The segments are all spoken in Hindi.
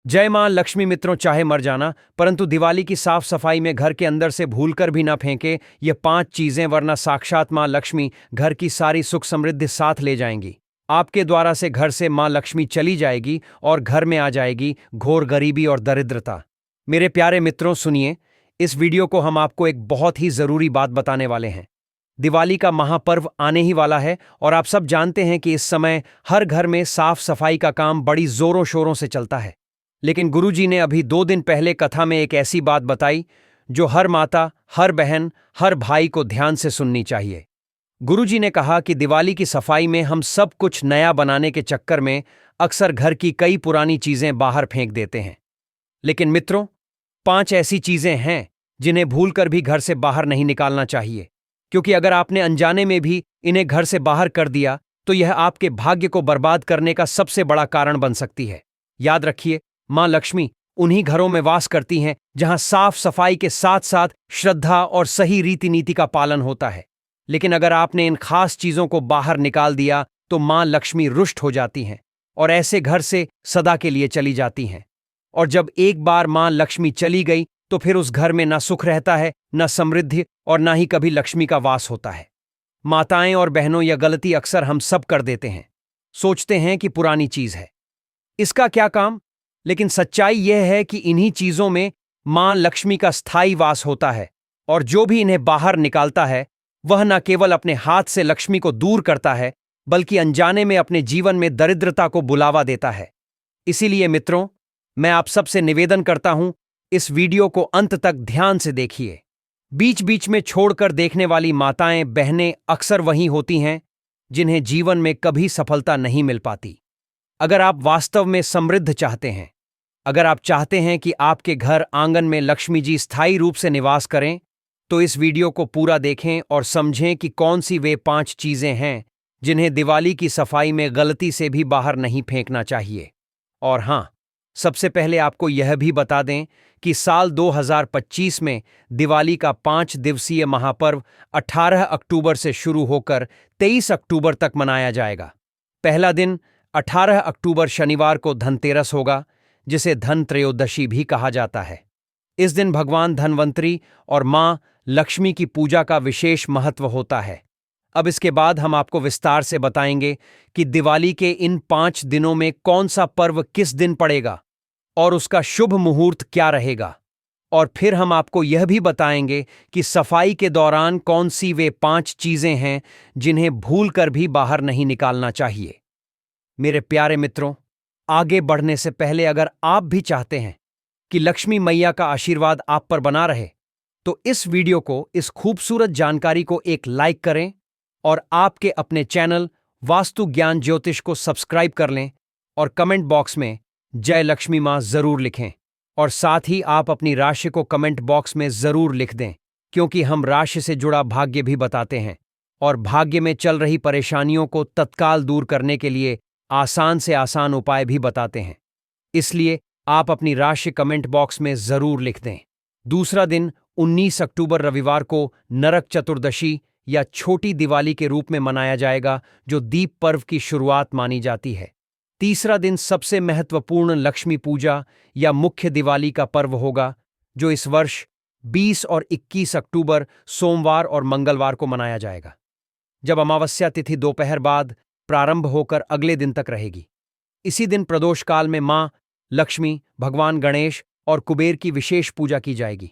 जय मां लक्ष्मी मित्रों, चाहे मर जाना परंतु दिवाली की साफ सफाई में घर के अंदर से भूलकर भी ना फेंके ये 5 चीजें, वरना साक्षात मां लक्ष्मी घर की सारी सुख समृद्धि साथ ले जाएंगी। आपके द्वारा से घर से मां लक्ष्मी चली जाएगी और घर में आ जाएगी घोर गरीबी और दरिद्रता। मेरे प्यारे मित्रों सुनिए, इस वीडियो को हम आपको एक बहुत ही जरूरी बात बताने वाले हैं। दिवाली का महापर्व आने ही वाला है और आप सब जानते हैं कि इस समय हर घर में साफ सफाई का काम बड़ी जोरों शोरों से चलता है। लेकिन गुरुजी ने अभी 2 दिन पहले कथा में एक ऐसी बात बताई जो हर माता, हर बहन, हर भाई को ध्यान से सुननी चाहिए। गुरुजी ने कहा कि दिवाली की सफाई में हम सब कुछ नया बनाने के चक्कर में अक्सर घर की कई पुरानी चीजें बाहर फेंक देते हैं। लेकिन मित्रों, 5 ऐसी चीजें हैं जिन्हें भूलकर भी घर से बाहर नहीं निकालना चाहिए, क्योंकि अगर आपने अनजाने में भी इन्हें घर से बाहर कर दिया तो यह आपके भाग्य को बर्बाद करने का सबसे बड़ा कारण बन सकती है। याद रखिए, मां लक्ष्मी उन्हीं घरों में वास करती हैं जहां साफ सफाई के साथ साथ श्रद्धा और सही रीति नीति का पालन होता है। लेकिन अगर आपने इन खास चीजों को बाहर निकाल दिया तो मां लक्ष्मी रुष्ट हो जाती हैं और ऐसे घर से सदा के लिए चली जाती हैं। और जब एक बार मां लक्ष्मी चली गई तो फिर उस घर में ना सुख रहता है, ना समृद्धि और ना ही कभी लक्ष्मी का वास होता है। माताएं और बहनों, यह गलती अक्सर हम सब कर देते हैं। सोचते हैं कि पुरानी चीज है, इसका क्या काम। लेकिन सच्चाई यह है कि इन्हीं चीजों में मां लक्ष्मी का स्थायी वास होता है और जो भी इन्हें बाहर निकालता है वह न केवल अपने हाथ से लक्ष्मी को दूर करता है, बल्कि अनजाने में अपने जीवन में दरिद्रता को बुलावा देता है। इसीलिए मित्रों, मैं आप सबसे निवेदन करता हूं, इस वीडियो को अंत तक ध्यान से देखिए। बीच बीच में छोड़कर देखने वाली माताएं, बहनें अक्सर वही होती हैं जिन्हें जीवन में कभी सफलता नहीं मिल पाती। अगर आप वास्तव में समृद्ध चाहते हैं, अगर आप चाहते हैं कि आपके घर आंगन में लक्ष्मी जी स्थायी रूप से निवास करें, तो इस वीडियो को पूरा देखें और समझें कि कौन सी वे 5 चीजें हैं जिन्हें दिवाली की सफाई में गलती से भी बाहर नहीं फेंकना चाहिए। और हां, सबसे पहले आपको यह भी बता दें कि साल 2025 में दिवाली का 5 दिवसीय महापर्व 18 अक्टूबर से शुरू होकर 23 अक्टूबर तक मनाया जाएगा। पहला दिन 18 अक्टूबर शनिवार को धनतेरस होगा, जिसे धन त्रयोदशी भी कहा जाता है। इस दिन भगवान धनवंतरी और मां लक्ष्मी की पूजा का विशेष महत्व होता है। अब इसके बाद हम आपको विस्तार से बताएंगे कि दिवाली के इन 5 दिनों में कौन सा पर्व किस दिन पड़ेगा और उसका शुभ मुहूर्त क्या रहेगा। और फिर हम आपको यह भी बताएंगे कि सफाई के दौरान कौन सी वे 5 चीजें हैं जिन्हें भूलकर भी बाहर नहीं निकालना चाहिए। मेरे प्यारे मित्रों, आगे बढ़ने से पहले अगर आप भी चाहते हैं कि लक्ष्मी मैया का आशीर्वाद आप पर बना रहे, तो इस वीडियो को, इस खूबसूरत जानकारी को एक लाइक करें और आपके अपने चैनल वास्तु ज्ञान ज्योतिष को सब्सक्राइब कर लें और कमेंट बॉक्स में जय लक्ष्मी मां जरूर लिखें। और साथ ही आप अपनी राशि को कमेंट बॉक्स में जरूर लिख दें, क्योंकि हम राशि से जुड़ा भाग्य भी बताते हैं और भाग्य में चल रही परेशानियों को तत्काल दूर करने के लिए आसान से आसान उपाय भी बताते हैं। इसलिए आप अपनी राशि कमेंट बॉक्स में जरूर लिख दें। दूसरा दिन 19 अक्टूबर रविवार को नरक चतुर्दशी या छोटी दिवाली के रूप में मनाया जाएगा, जो दीप पर्व की शुरुआत मानी जाती है। तीसरा दिन सबसे महत्वपूर्ण लक्ष्मी पूजा या मुख्य दिवाली का पर्व होगा, जो इस वर्ष 20 और 21 अक्टूबर सोमवार और मंगलवार को मनाया जाएगा, जब अमावस्या तिथि दोपहर बाद प्रारंभ होकर अगले दिन तक रहेगी। इसी दिन प्रदोष काल में मां लक्ष्मी, भगवान गणेश और कुबेर की विशेष पूजा की जाएगी,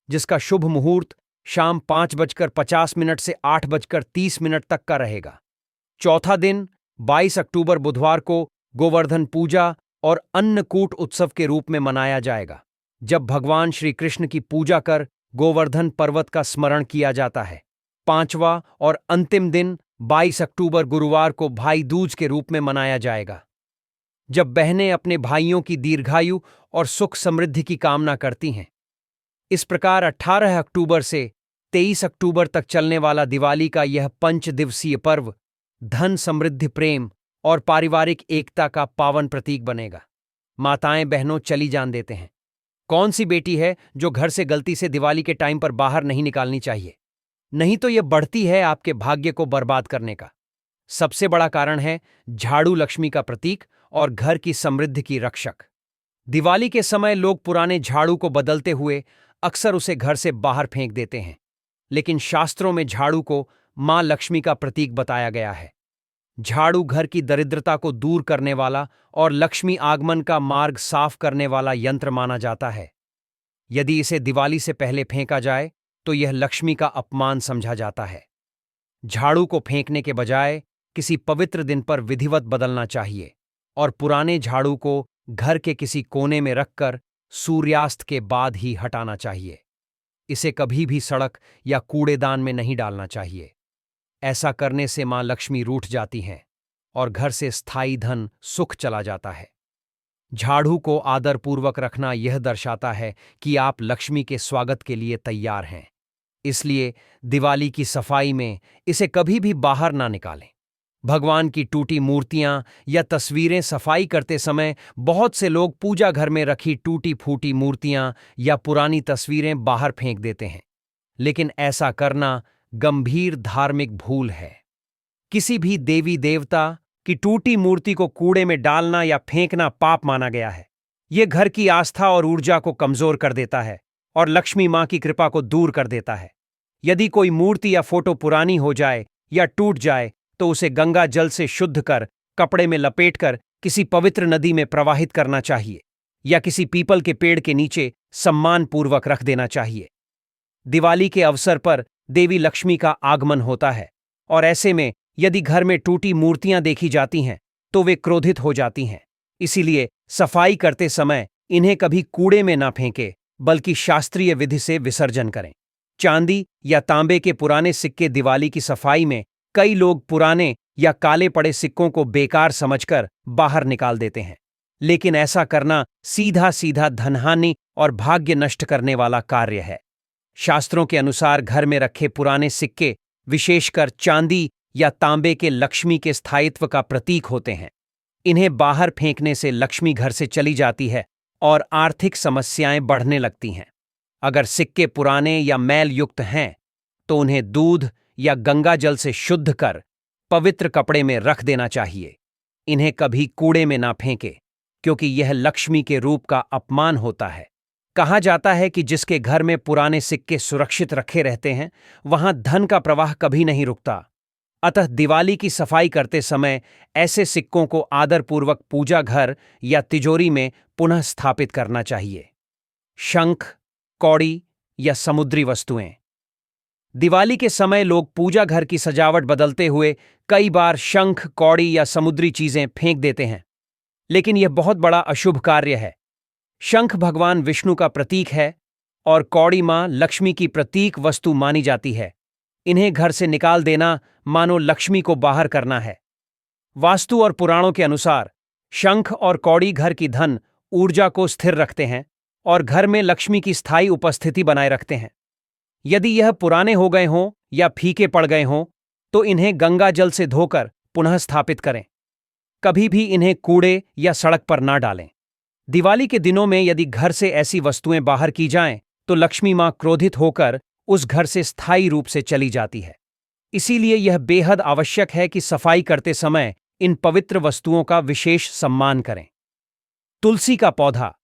जिसका शुभ मुहूर्त शाम 5:50 से 8:30 तक का रहेगा। चौथा दिन 22 अक्टूबर बुधवार को गोवर्धन पूजा और अन्नकूट उत्सव के रूप में मनाया जाएगा, जब भगवान श्री कृष्ण की पूजा कर गोवर्धन पर्वत का स्मरण किया जाता है। पांचवा और अंतिम दिन 22 अक्टूबर गुरुवार को भाई दूज के रूप में मनाया जाएगा, जब बहनें अपने भाइयों की दीर्घायु और सुख समृद्धि की कामना करती हैं। इस प्रकार 18 अक्टूबर से 23 अक्टूबर तक चलने वाला दिवाली का यह 5 दिवसीय पर्व धन, समृद्धि, प्रेम और पारिवारिक एकता का पावन प्रतीक बनेगा। माताएं, बहनों, चली जान देते हैं, कौन सी बेटी है जो घर से गलती से दिवाली के टाइम पर बाहर नहीं निकालनी चाहिए। नहीं तो यह बढ़ती है आपके भाग्य को बर्बाद करने का। सबसे बड़ा कारण है झाड़ू लक्ष्मी का प्रतीक और घर की समृद्धि की रक्षक। दिवाली के समय लोग पुराने झाड़ू को बदलते हुए अक्सर उसे घर से बाहर फेंक देते हैं, लेकिन शास्त्रों में झाड़ू को मां लक्ष्मी का प्रतीक बताया गया है। झाड़ू घर की दरिद्रता को दूर करने वाला और लक्ष्मी आगमन का मार्ग साफ करने वाला यंत्र माना जाता है। यदि इसे दिवाली से पहले फेंका जाए तो यह लक्ष्मी का अपमान समझा जाता है। झाड़ू को फेंकने के बजाय किसी पवित्र दिन पर विधिवत बदलना चाहिए और पुराने झाड़ू को घर के किसी कोने में रखकर सूर्यास्त के बाद ही हटाना चाहिए। इसे कभी भी सड़क या कूड़ेदान में नहीं डालना चाहिए। ऐसा करने से मां लक्ष्मी रूठ जाती हैं और घर से स्थायी धन सुख चला जाता है। झाड़ू को आदरपूर्वक रखना यह दर्शाता है कि आप लक्ष्मी के स्वागत के लिए तैयार हैं। इसलिए दिवाली की सफाई में इसे कभी भी बाहर ना निकालें। भगवान की टूटी मूर्तियां या तस्वीरें सफाई करते समय बहुत से लोग पूजा घर में रखी टूटी फूटी मूर्तियां या पुरानी तस्वीरें बाहर फेंक देते हैं, लेकिन ऐसा करना गंभीर धार्मिक भूल है। किसी भी देवी देवता की टूटी मूर्ति को कूड़े में डालना या फेंकना पाप माना गया है। यह घर की आस्था और ऊर्जा को कमजोर कर देता है और लक्ष्मी मां की कृपा को दूर कर देता है। यदि कोई मूर्ति या फोटो पुरानी हो जाए या टूट जाए तो उसे गंगा जल से शुद्ध कर कपड़े में लपेटकर किसी पवित्र नदी में प्रवाहित करना चाहिए या किसी पीपल के पेड़ के नीचे सम्मानपूर्वक रख देना चाहिए। दिवाली के अवसर पर देवी लक्ष्मी का आगमन होता है और ऐसे में यदि घर में टूटी मूर्तियां देखी जाती हैं तो वे क्रोधित हो जाती हैं। इसीलिए सफाई करते समय इन्हें कभी कूड़े में ना फेंके बल्कि शास्त्रीय विधि से विसर्जन करें। चांदी या तांबे के पुराने सिक्के दिवाली की सफाई में कई लोग पुराने या काले पड़े सिक्कों को बेकार समझकर बाहर निकाल देते हैं, लेकिन ऐसा करना सीधा सीधा धनहानि और भाग्य नष्ट करने वाला कार्य है। शास्त्रों के अनुसार घर में रखे पुराने सिक्के, विशेषकर चांदी या तांबे के, लक्ष्मी के स्थायित्व का प्रतीक होते हैं। इन्हें बाहर फेंकने से लक्ष्मी घर से चली जाती है और आर्थिक समस्याएं बढ़ने लगती हैं। अगर सिक्के पुराने या मैल युक्त हैं तो उन्हें दूध या गंगा जल से शुद्ध कर पवित्र कपड़े में रख देना चाहिए। इन्हें कभी कूड़े में ना फेंके, क्योंकि यह लक्ष्मी के रूप का अपमान होता है। कहा जाता है कि जिसके घर में पुराने सिक्के सुरक्षित रखे रहते हैं वहां धन का प्रवाह कभी नहीं रुकता। अतः दिवाली की सफाई करते समय ऐसे सिक्कों को आदरपूर्वक पूजा घर या तिजोरी में पुनः स्थापित करना चाहिए। शंख, कौड़ी या समुद्री वस्तुएं। दिवाली के समय लोग पूजा घर की सजावट बदलते हुए कई बार शंख, कौड़ी या समुद्री चीजें फेंक देते हैं, लेकिन यह बहुत बड़ा अशुभ कार्य है। शंख भगवान विष्णु का प्रतीक है और कौड़ी मां लक्ष्मी की प्रतीक वस्तु मानी जाती है। इन्हें घर से निकाल देना मानो लक्ष्मी को बाहर करना है। वास्तु और पुराणों के अनुसार शंख और कौड़ी घर की धन ऊर्जा को स्थिर रखते हैं और घर में लक्ष्मी की स्थायी उपस्थिति बनाए रखते हैं। यदि यह पुराने हो गए हों या फीके पड़ गए हों तो इन्हें गंगा जल से धोकर पुनः स्थापित करें। कभी भी इन्हें कूड़े या सड़क पर ना डालें। दिवाली के दिनों में यदि घर से ऐसी वस्तुएं बाहर की जाएं तो लक्ष्मी मां क्रोधित होकर उस घर से स्थायी रूप से चली जाती है। इसीलिए यह बेहद आवश्यक है कि सफाई करते समय इन पवित्र वस्तुओं का विशेष सम्मान करें। तुलसी का पौधा,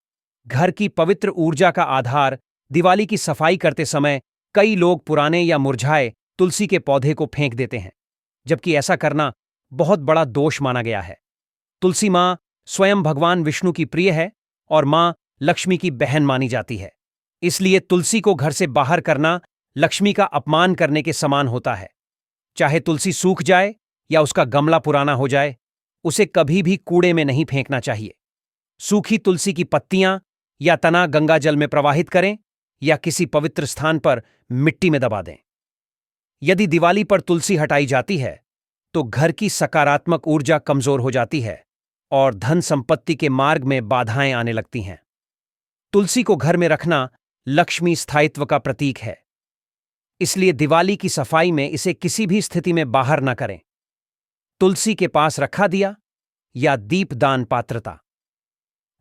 घर की पवित्र ऊर्जा का आधार। दिवाली की सफाई करते समय कई लोग पुराने या मुरझाए तुलसी के पौधे को फेंक देते हैं, जबकि ऐसा करना बहुत बड़ा दोष माना गया है। तुलसी मां स्वयं भगवान विष्णु की प्रिय है और मां लक्ष्मी की बहन मानी जाती है। इसलिए तुलसी को घर से बाहर करना लक्ष्मी का अपमान करने के समान होता है। चाहे तुलसी सूख जाए या उसका गमला पुराना हो जाए, उसे कभी भी कूड़े में नहीं फेंकना चाहिए। सूखी तुलसी की पत्तियां या तना गंगा जल में प्रवाहित करें या किसी पवित्र स्थान पर मिट्टी में दबा दें। यदि दिवाली पर तुलसी हटाई जाती है तो घर की सकारात्मक ऊर्जा कमजोर हो जाती है और धन संपत्ति के मार्ग में बाधाएं आने लगती हैं। तुलसी को घर में रखना लक्ष्मी स्थायित्व का प्रतीक है। इसलिए दिवाली की सफाई में इसे किसी भी स्थिति में बाहर न करें। तुलसी के पास रखा दिया या दीपदान पात्रता।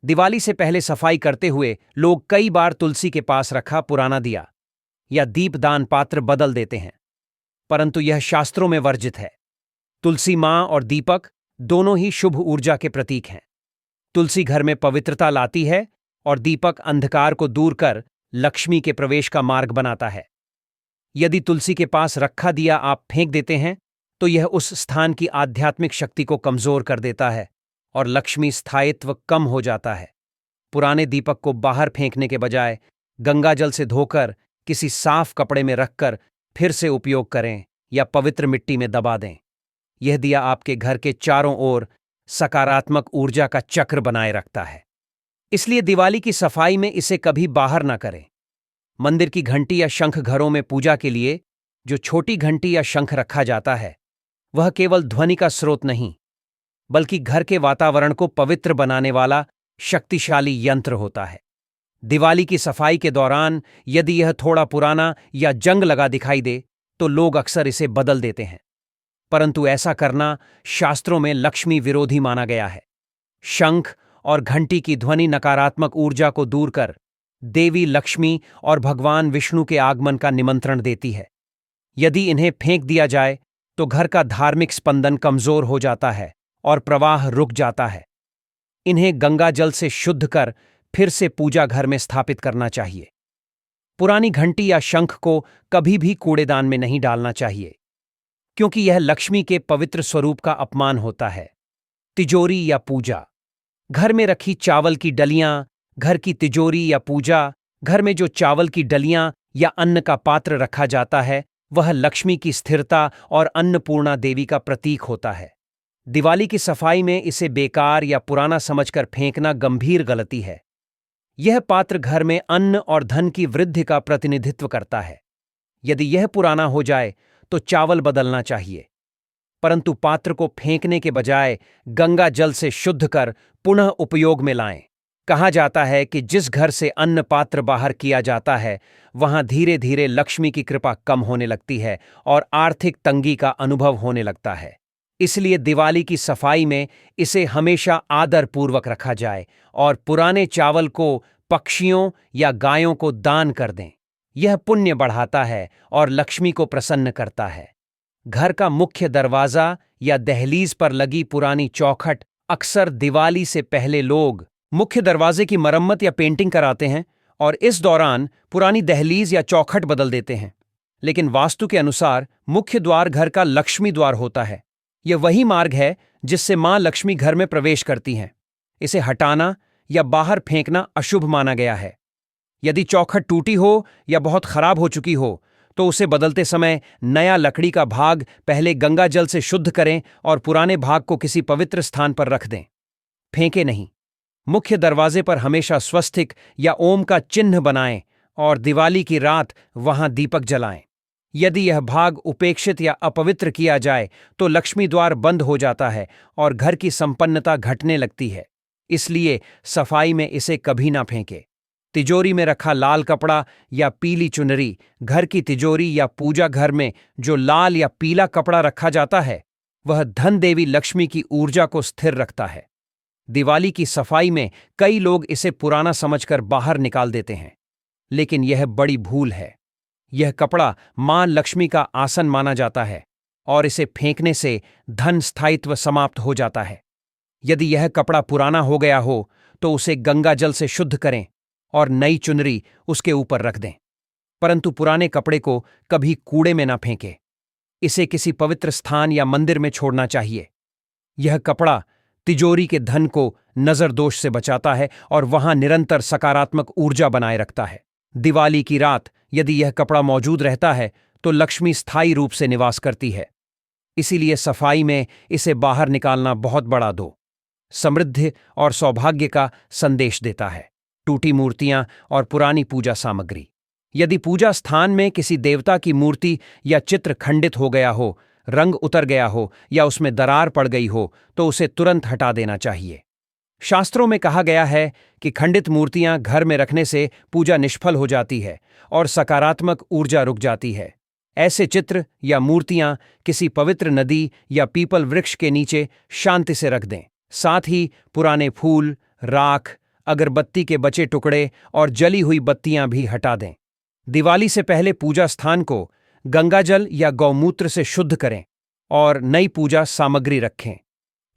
दिवाली से पहले सफाई करते हुए लोग कई बार तुलसी के पास रखा पुराना दिया या दीपदान पात्र बदल देते हैं, परंतु यह शास्त्रों में वर्जित है। तुलसी मां और दीपक दोनों ही शुभ ऊर्जा के प्रतीक हैं। तुलसी घर में पवित्रता लाती है और दीपक अंधकार को दूर कर लक्ष्मी के प्रवेश का मार्ग बनाता है। यदि तुलसी के पास रखा दिया आप फेंक देते हैं तो यह उस स्थान की आध्यात्मिक शक्ति को कमजोर कर देता है और लक्ष्मी स्थायित्व कम हो जाता है। पुराने दीपक को बाहर फेंकने के बजाय गंगाजल से धोकर किसी साफ कपड़े में रखकर फिर से उपयोग करें या पवित्र मिट्टी में दबा दें। यह दिया आपके घर के चारों ओर सकारात्मक ऊर्जा का चक्र बनाए रखता है। इसलिए दिवाली की सफाई में इसे कभी बाहर ना करें। मंदिर की घंटी या शंख घरों में पूजा के लिए जो छोटी घंटी या शंख रखा जाता है वह केवल ध्वनि का स्रोत नहीं बल्कि घर के वातावरण को पवित्र बनाने वाला शक्तिशाली यंत्र होता है। दिवाली की सफाई के दौरान यदि यह थोड़ा पुराना या जंग लगा दिखाई दे तो लोग अक्सर इसे बदल देते हैं, परंतु ऐसा करना शास्त्रों में लक्ष्मी विरोधी माना गया है। शंख और घंटी की ध्वनि नकारात्मक ऊर्जा को दूर कर देवी लक्ष्मी और भगवान विष्णु के आगमन का निमंत्रण देती है। यदि इन्हें फेंक दिया जाए तो घर का धार्मिक स्पंदन कमजोर हो जाता है और प्रवाह रुक जाता है। इन्हें गंगा जल से शुद्ध कर फिर से पूजा घर में स्थापित करना चाहिए। पुरानी घंटी या शंख को कभी भी कूड़ेदान में नहीं डालना चाहिए, क्योंकि यह लक्ष्मी के पवित्र स्वरूप का अपमान होता है। तिजोरी या पूजा। घर में रखी चावल की डलियां, घर की तिजोरी या पूजा घर में जो चावल की डलियां या अन्न का पात्र रखा जाता है वह लक्ष्मी की स्थिरता और अन्नपूर्णा देवी का प्रतीक होता है। दिवाली की सफाई में इसे बेकार या पुराना समझकर फेंकना गंभीर गलती है। यह पात्र घर में अन्न और धन की वृद्धि का प्रतिनिधित्व करता है। यदि यह पुराना हो जाए तो चावल बदलना चाहिए, परंतु पात्र को फेंकने के बजाय गंगा जल से शुद्ध कर पुनः उपयोग में लाएं। कहा जाता है कि जिस घर से अन्न पात्र बाहर किया जाता है वहां धीरे धीरे लक्ष्मी की कृपा कम होने लगती है और आर्थिक तंगी का अनुभव होने लगता है। इसलिए दिवाली की सफाई में इसे हमेशा आदरपूर्वक रखा जाए और पुराने चावल को पक्षियों या गायों को दान कर दें। यह पुण्य बढ़ाता है और लक्ष्मी को प्रसन्न करता है। घर का मुख्य दरवाजा या दहलीज पर लगी पुरानी चौखट। अक्सर दिवाली से पहले लोग मुख्य दरवाजे की मरम्मत या पेंटिंग कराते हैं और इस दौरान पुरानी दहलीज या चौखट बदल देते हैं। लेकिन वास्तु के अनुसार मुख्य द्वार घर का लक्ष्मी द्वार होता है। यह वही मार्ग है जिससे मां लक्ष्मी घर में प्रवेश करती हैं। इसे हटाना या बाहर फेंकना अशुभ माना गया है। यदि चौखट टूटी हो या बहुत खराब हो चुकी हो तो उसे बदलते समय नया लकड़ी का भाग पहले गंगा जल से शुद्ध करें और पुराने भाग को किसी पवित्र स्थान पर रख दें। फेंके नहीं। मुख्य दरवाजे पर हमेशा स्वस्तिक या ओम का चिन्ह बनाएं और दिवाली की रात वहां दीपक जलाएं। यदि यह भाग उपेक्षित या अपवित्र किया जाए तो लक्ष्मी द्वार बंद हो जाता है और घर की संपन्नता घटने लगती है। इसलिए सफाई में इसे कभी ना फेंके। तिजोरी में रखा लाल कपड़ा या पीली चुनरी। घर की तिजोरी या पूजा घर में जो लाल या पीला कपड़ा रखा जाता है वह धन देवी लक्ष्मी की ऊर्जा को स्थिर रखता है। दिवाली की सफाई में कई लोग इसे पुराना समझकर बाहर निकाल देते हैं, लेकिन यह बड़ी भूल है। यह कपड़ा मां लक्ष्मी का आसन माना जाता है और इसे फेंकने से धन स्थायित्व समाप्त हो जाता है। यदि यह कपड़ा पुराना हो गया हो तो उसे गंगा जल से शुद्ध करें और नई चुनरी उसके ऊपर रख दें, परंतु पुराने कपड़े को कभी कूड़े में ना फेंकें। इसे किसी पवित्र स्थान या मंदिर में छोड़ना चाहिए। यह कपड़ा तिजोरी के धन को नजर दोष से बचाता है और वहां निरंतर सकारात्मक ऊर्जा बनाए रखता है। दिवाली की रात यदि यह कपड़ा मौजूद रहता है तो लक्ष्मी स्थायी रूप से निवास करती है। इसीलिए सफाई में इसे बाहर निकालना बहुत बड़ा दो समृद्धि और सौभाग्य का संदेश देता है। टूटी मूर्तियां और पुरानी पूजा सामग्री। यदि पूजा स्थान में किसी देवता की मूर्ति या चित्र खंडित हो गया हो, रंग उतर गया हो या उसमें दरार पड़ गई हो तो उसे तुरंत हटा देना चाहिए। शास्त्रों में कहा गया है कि खंडित मूर्तियां घर में रखने से पूजा निष्फल हो जाती है और सकारात्मक ऊर्जा रुक जाती है। ऐसे चित्र या मूर्तियां किसी पवित्र नदी या पीपल वृक्ष के नीचे शांति से रख दें। साथ ही पुराने फूल, राख, अगरबत्ती के बचे टुकड़े और जली हुई बत्तियां भी हटा दें। दिवाली से पहले पूजा स्थान को गंगाजल या गौमूत्र से शुद्ध करें और नई पूजा सामग्री रखें।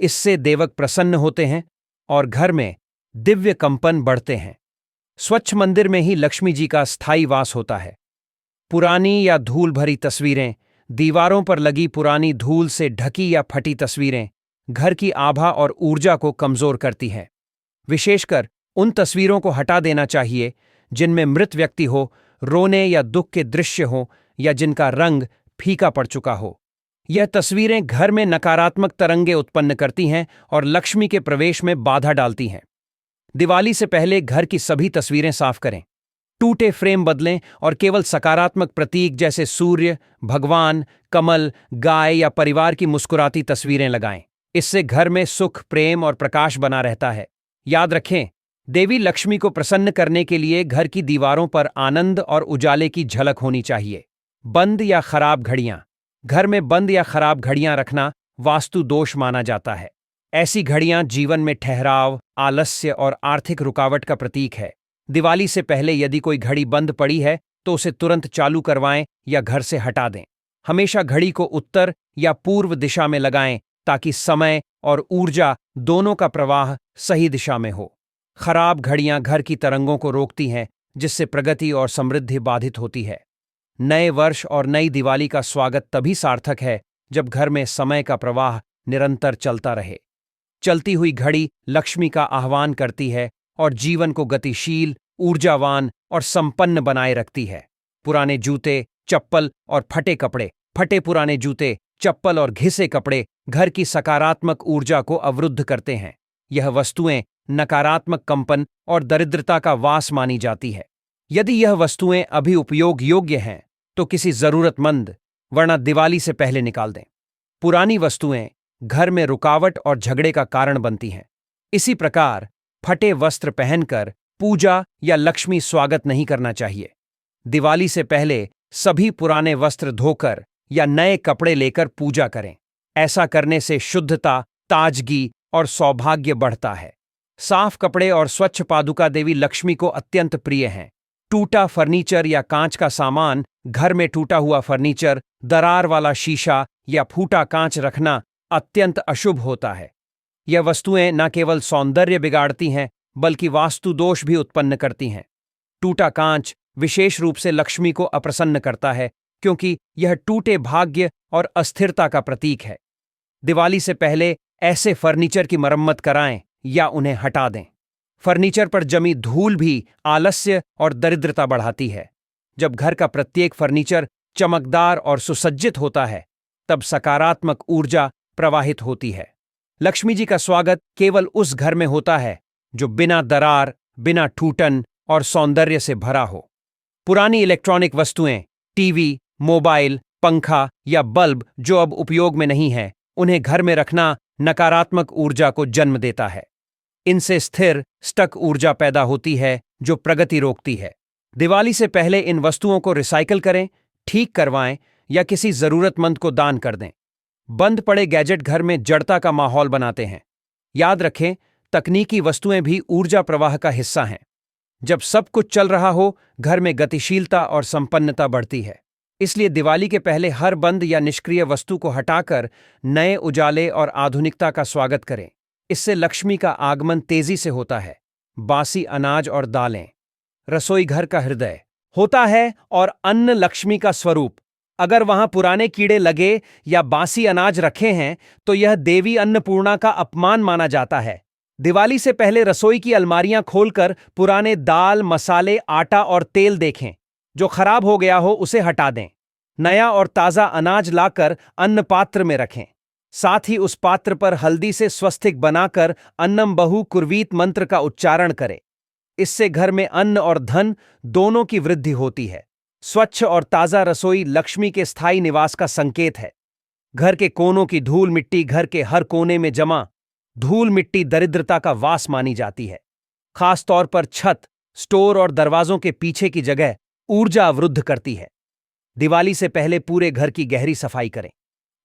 इससे देवक प्रसन्न होते हैं और घर में दिव्य कंपन बढ़ते हैं। स्वच्छ मंदिर में ही लक्ष्मी जी का स्थायी वास होता है। पुरानी या धूल भरी तस्वीरें, दीवारों पर लगी पुरानी धूल से ढकी या फटी तस्वीरें घर की आभा और ऊर्जा को कमजोर करती हैं। विशेषकर उन तस्वीरों को हटा देना चाहिए जिनमें मृत व्यक्ति हो, रोने या दुख के दृश्य हो या जिनका रंग फीका पड़ चुका हो। यह तस्वीरें घर में नकारात्मक तरंगे उत्पन्न करती हैं और लक्ष्मी के प्रवेश में बाधा डालती हैं। दिवाली से पहले घर की सभी तस्वीरें साफ करें। टूटे फ्रेम बदलें और केवल सकारात्मक प्रतीक जैसे सूर्य, भगवान, कमल, गाय या परिवार की मुस्कुराती तस्वीरें लगाएं। इससे घर में सुख, प्रेम और प्रकाश बना रहता है। याद रखें, देवी लक्ष्मी को प्रसन्न करने के लिए घर की दीवारों पर आनंद और उजाले की झलक होनी चाहिए। बंद या खराब घड़ियां। घर में बंद या खराब घड़ियां रखना वास्तु दोष माना जाता है। ऐसी घड़ियां जीवन में ठहराव, आलस्य और आर्थिक रुकावट का प्रतीक है। दिवाली से पहले यदि कोई घड़ी बंद पड़ी है तो उसे तुरंत चालू करवाएं या घर से हटा दें। हमेशा घड़ी को उत्तर या पूर्व दिशा में लगाएं ताकि समय और ऊर्जा दोनों का प्रवाह सही दिशा में हो। खराब घड़ियां घर की तरंगों को रोकती हैं, जिससे प्रगति और समृद्धि बाधित होती है। नए वर्ष और नई दिवाली का स्वागत तभी सार्थक है जब घर में समय का प्रवाह निरंतर चलता रहे। चलती हुई घड़ी लक्ष्मी का आह्वान करती है और जीवन को गतिशील, ऊर्जावान और संपन्न बनाए रखती है। पुराने जूते, चप्पल और फटे कपड़े, फटे पुराने जूते, चप्पल और घिसे कपड़े घर की सकारात्मक ऊर्जा को अवरुद्ध करते हैं। यह वस्तुएं नकारात्मक कंपन और दरिद्रता का वास मानी जाती है। यदि यह वस्तुएं अभी उपयोग योग्य हैं तो किसी जरूरतमंद, वरना दिवाली से पहले निकाल दें। पुरानी वस्तुएं घर में रुकावट और झगड़े का कारण बनती हैं। इसी प्रकार फटे वस्त्र पहनकर पूजा या लक्ष्मी स्वागत नहीं करना चाहिए। दिवाली से पहले सभी पुराने वस्त्र धोकर या नए कपड़े लेकर पूजा करें। ऐसा करने से शुद्धता, ताजगी और सौभाग्य बढ़ता है। साफ कपड़े और स्वच्छ पादुका देवी लक्ष्मी को अत्यंत प्रिय हैं। टूटा फर्नीचर या कांच का सामान, घर में टूटा हुआ फर्नीचर, दरार वाला शीशा या फूटा कांच रखना अत्यंत अशुभ होता है। यह वस्तुएं न केवल सौंदर्य बिगाड़ती हैं बल्कि वास्तु दोष भी उत्पन्न करती हैं। टूटा कांच विशेष रूप से लक्ष्मी को अप्रसन्न करता है क्योंकि यह टूटे भाग्य और अस्थिरता का प्रतीक है। दिवाली से पहले ऐसे फर्नीचर की मरम्मत कराएं या उन्हें हटा दें। फर्नीचर पर जमी धूल भी आलस्य और दरिद्रता बढ़ाती है। जब घर का प्रत्येक फर्नीचर चमकदार और सुसज्जित होता है, तब सकारात्मक ऊर्जा प्रवाहित होती है। लक्ष्मी जी का स्वागत केवल उस घर में होता है जो बिना दरार, बिना टूटन और सौंदर्य से भरा हो। पुरानी इलेक्ट्रॉनिक वस्तुएं, टीवी, मोबाइल, पंखा या बल्ब जो अब उपयोग में नहीं है, उन्हें घर में रखना नकारात्मक ऊर्जा को जन्म देता है। इनसे स्थिर, स्टक ऊर्जा पैदा होती है जो प्रगति रोकती है। दिवाली से पहले इन वस्तुओं को रिसाइकिल करें, ठीक करवाएं या किसी जरूरतमंद को दान कर दें। बंद पड़े गैजेट घर में जड़ता का माहौल बनाते हैं। याद रखें, तकनीकी वस्तुएं भी ऊर्जा प्रवाह का हिस्सा हैं। जब सब कुछ चल रहा हो, घर में गतिशीलता और संपन्नता बढ़ती है। इसलिए दिवाली के पहले हर बंद या निष्क्रिय वस्तु को हटाकर नए उजाले और आधुनिकता का स्वागत करें। इससे लक्ष्मी का आगमन तेजी से होता है। बासी अनाज और दालें, रसोई घर का हृदय होता है और अन्न लक्ष्मी का स्वरूप। अगर वहां पुराने कीड़े लगे या बासी अनाज रखे हैं तो यह देवी अन्नपूर्णा का अपमान माना जाता है। दिवाली से पहले रसोई की अलमारियां खोलकर पुराने दाल, मसाले, आटा और तेल देखें। जो खराब हो गया हो उसे हटा दें। नया और ताजा अनाज लाकर अन्न पात्र में रखें। साथ ही उस पात्र पर हल्दी से स्वस्तिक बनाकर अन्नम बहु कुर्वीत मंत्र का उच्चारण करें। इससे घर में अन्न और धन दोनों की वृद्धि होती है। स्वच्छ और ताजा रसोई लक्ष्मी के स्थायी निवास का संकेत है। घर के कोनों की धूल मिट्टी, घर के हर कोने में जमा धूल मिट्टी दरिद्रता का वास मानी जाती है। खास तौर पर छत, स्टोर और दरवाजों के पीछे की जगह ऊर्जा अवरुद्ध करती है। दिवाली से पहले पूरे घर की गहरी सफाई करें।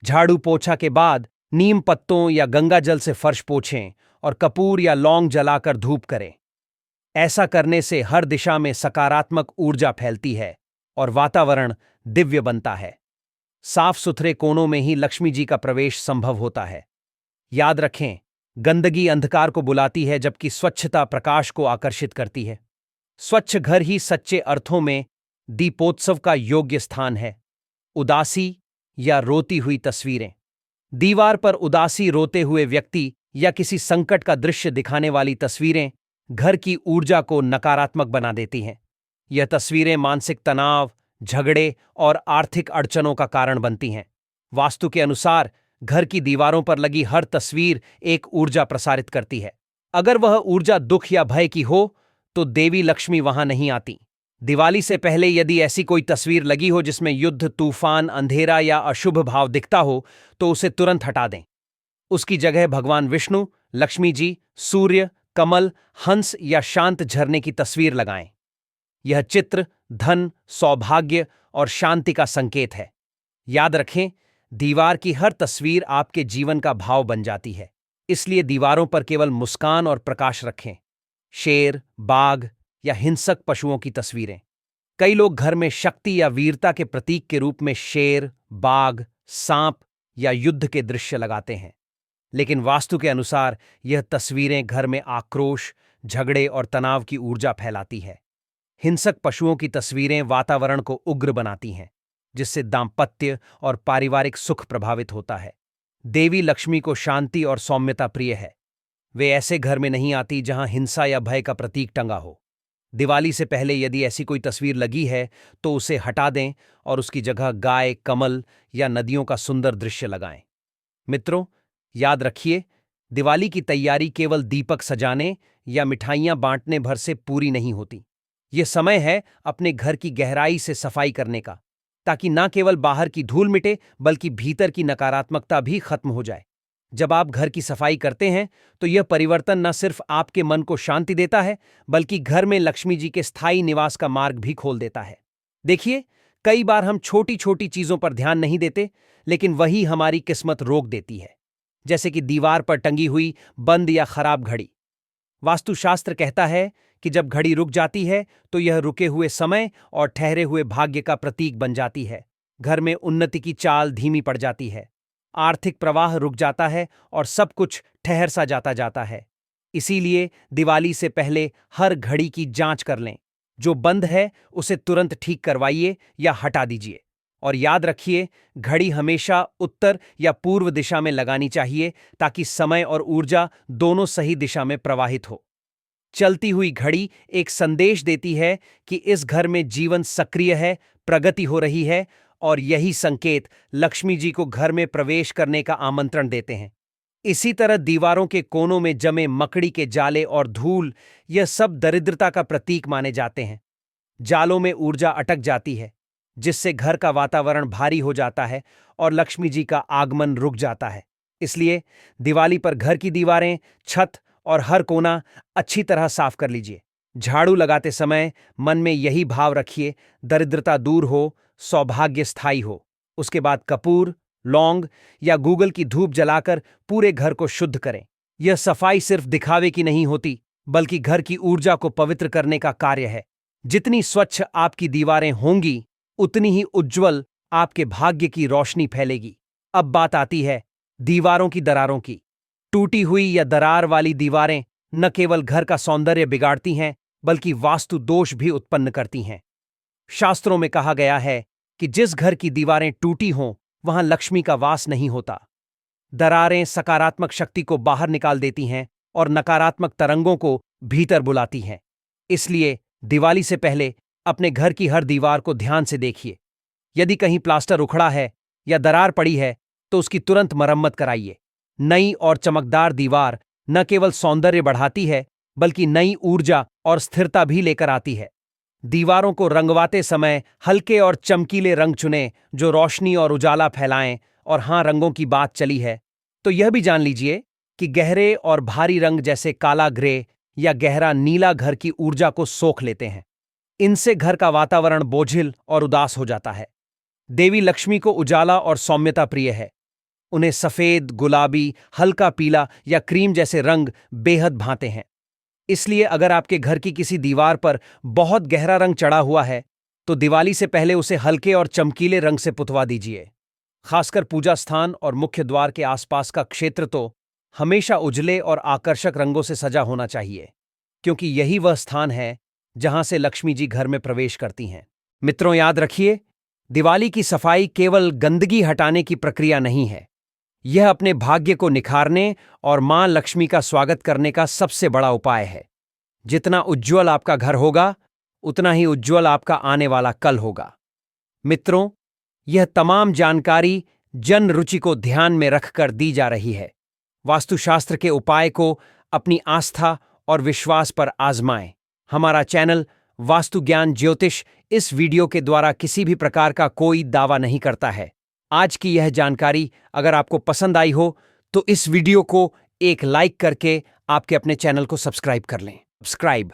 झाड़ू पोछा के बाद नीम पत्तों या गंगा जल से फर्श पोछें और कपूर या लौंग जलाकर धूप करें। ऐसा करने से हर दिशा में सकारात्मक ऊर्जा फैलती है और वातावरण दिव्य बनता है। साफ सुथरे कोनों में ही लक्ष्मी जी का प्रवेश संभव होता है। याद रखें, गंदगी अंधकार को बुलाती है जबकि स्वच्छता प्रकाश को आकर्षित करती है। स्वच्छ घर ही सच्चे अर्थों में दीपोत्सव का योग्य स्थान है। उदासी या रोती हुई तस्वीरें। दीवार पर उदासी, रोते हुए व्यक्ति या किसी संकट का दृश्य दिखाने वाली तस्वीरें घर की ऊर्जा को नकारात्मक बना देती हैं। यह तस्वीरें मानसिक तनाव, झगड़े और आर्थिक अड़चनों का कारण बनती हैं। वास्तु के अनुसार घर की दीवारों पर लगी हर तस्वीर एक ऊर्जा प्रसारित करती है। अगर वह ऊर्जा दुख या भय की हो तो देवी लक्ष्मी वहां नहीं आती। दिवाली से पहले यदि ऐसी कोई तस्वीर लगी हो जिसमें युद्ध, तूफान, अंधेरा या अशुभ भाव दिखता हो तो उसे तुरंत हटा दें। उसकी जगह भगवान विष्णु, लक्ष्मी जी, सूर्य, कमल, हंस या शांत झरने की तस्वीर लगाएं। यह चित्र धन, सौभाग्य और शांति का संकेत है। याद रखें, दीवार की हर तस्वीर आपके जीवन का भाव बन जाती है। इसलिए दीवारों पर केवल मुस्कान और प्रकाश रखें। शेर, बाघ या हिंसक पशुओं की तस्वीरें। कई लोग घर में शक्ति या वीरता के प्रतीक के रूप में शेर, बाघ, सांप या युद्ध के दृश्य लगाते हैं। लेकिन वास्तु के अनुसार यह तस्वीरें घर में आक्रोश, झगड़े और तनाव की ऊर्जा फैलाती है। हिंसक पशुओं की तस्वीरें वातावरण को उग्र बनाती हैं, जिससे दाम्पत्य और पारिवारिक सुख प्रभावित होता है। देवी लक्ष्मी को शांति और सौम्यता प्रिय है। वे ऐसे घर में नहीं आती जहां हिंसा या भय का प्रतीक टंगा हो। दिवाली से पहले यदि ऐसी कोई तस्वीर लगी है तो उसे हटा दें और उसकी जगह गाय, कमल या नदियों का सुंदर दृश्य लगाएं। मित्रों, याद रखिए, दिवाली की तैयारी केवल दीपक सजाने या मिठाइयां बांटने भर से पूरी नहीं होती। यह समय है अपने घर की गहराई से सफाई करने का, ताकि न केवल बाहर की धूल मिटे बल्कि भीतर की नकारात्मकता भी खत्म हो जाए। जब आप घर की सफाई करते हैं तो यह परिवर्तन न सिर्फ आपके मन को शांति देता है बल्कि घर में लक्ष्मी जी के स्थायी निवास का मार्ग भी खोल देता है। देखिए, कई बार हम छोटी छोटी चीजों पर ध्यान नहीं देते, लेकिन वही हमारी किस्मत रोक देती है। जैसे कि दीवार पर टंगी हुई बंद या खराब घड़ी। वास्तुशास्त्र कहता है कि जब घड़ी रुक जाती है तो यह रुके हुए समय और ठहरे हुए भाग्य का प्रतीक बन जाती है। घर में उन्नति की चाल धीमी पड़ जाती है, आर्थिक प्रवाह रुक जाता है और सब कुछ ठहर सा जाता है। इसीलिए दिवाली से पहले हर घड़ी की जांच कर लें। जो बंद है उसे तुरंत ठीक करवाइए या हटा दीजिए। और याद रखिए, घड़ी हमेशा उत्तर या पूर्व दिशा में लगानी चाहिए ताकि समय और ऊर्जा दोनों सही दिशा में प्रवाहित हो। चलती हुई घड़ी एक संदेश देती है कि इस घर में जीवन सक्रिय है, प्रगति हो रही है, और यही संकेत लक्ष्मी जी को घर में प्रवेश करने का आमंत्रण देते हैं। इसी तरह दीवारों के कोनों में जमे मकड़ी के जाले और धूल, यह सब दरिद्रता का प्रतीक माने जाते हैं। जालों में ऊर्जा अटक जाती है, जिससे घर का वातावरण भारी हो जाता है और लक्ष्मी जी का आगमन रुक जाता है। इसलिए दिवाली पर घर की दीवारें, छत और हर कोना अच्छी तरह साफ कर लीजिए। झाड़ू लगाते समय मन में यही भाव रखिए, दरिद्रता दूर हो, सौभाग्य स्थायी हो। उसके बाद कपूर, लौंग या गूगल की धूप जलाकर पूरे घर को शुद्ध करें। यह सफाई सिर्फ दिखावे की नहीं होती, बल्कि घर की ऊर्जा को पवित्र करने का कार्य है। जितनी स्वच्छ आपकी दीवारें होंगी, उतनी ही उज्ज्वल आपके भाग्य की रोशनी फैलेगी। अब बात आती है दीवारों की दरारों की। टूटी हुई या दरार वाली दीवारें न केवल घर का सौंदर्य बिगाड़ती हैं, बल्कि वास्तु दोष भी उत्पन्न करती हैं। शास्त्रों में कहा गया है कि जिस घर की दीवारें टूटी हों, वहां लक्ष्मी का वास नहीं होता। दरारें सकारात्मक शक्ति को बाहर निकाल देती हैं और नकारात्मक तरंगों को भीतर बुलाती हैं। इसलिए दिवाली से पहले अपने घर की हर दीवार को ध्यान से देखिए। यदि कहीं प्लास्टर उखड़ा है या दरार पड़ी है तो उसकी तुरंत मरम्मत कराइए। नई और चमकदार दीवार न केवल सौंदर्य बढ़ाती है, बल्कि नई ऊर्जा और स्थिरता भी लेकर आती है। दीवारों को रंगवाते समय हल्के और चमकीले रंग चुनें जो रोशनी और उजाला फैलाएं। और हां, रंगों की बात चली है तो यह भी जान लीजिए कि गहरे और भारी रंग जैसे काला ग्रे या गहरा नीला घर की ऊर्जा को सोख लेते हैं। इनसे घर का वातावरण बोझिल और उदास हो जाता है। देवी लक्ष्मी को उजाला और सौम्यता प्रिय है। उन्हें सफेद, गुलाबी, हल्का पीला या क्रीम जैसे रंग बेहद भाते हैं। इसलिए अगर आपके घर की किसी दीवार पर बहुत गहरा रंग चढ़ा हुआ है तो दिवाली से पहले उसे हल्के और चमकीले रंग से पुतवा दीजिए। खासकर पूजा स्थान और मुख्य द्वार के आसपास का क्षेत्र तो हमेशा उजले और आकर्षक रंगों से सजा होना चाहिए, क्योंकि यही वह स्थान है जहां से लक्ष्मी जी घर में प्रवेश करती हैं। मित्रों, याद रखिए, दिवाली की सफाई केवल गंदगी हटाने की प्रक्रिया नहीं है। यह अपने भाग्य को निखारने और मां लक्ष्मी का स्वागत करने का सबसे बड़ा उपाय है। जितना उज्ज्वल आपका घर होगा, उतना ही उज्ज्वल आपका आने वाला कल होगा। मित्रों, यह तमाम जानकारी जन रुचि को ध्यान में रखकर दी जा रही है। वास्तुशास्त्र के उपाय को अपनी आस्था और विश्वास पर आजमाएं। हमारा चैनल वास्तु ज्ञान ज्योतिष इस वीडियो के द्वारा किसी भी प्रकार का कोई दावा नहीं करता है। आज की यह जानकारी अगर आपको पसंद आई हो तो इस वीडियो को एक लाइक करके आपके अपने चैनल को सब्सक्राइब कर लें। सब्सक्राइब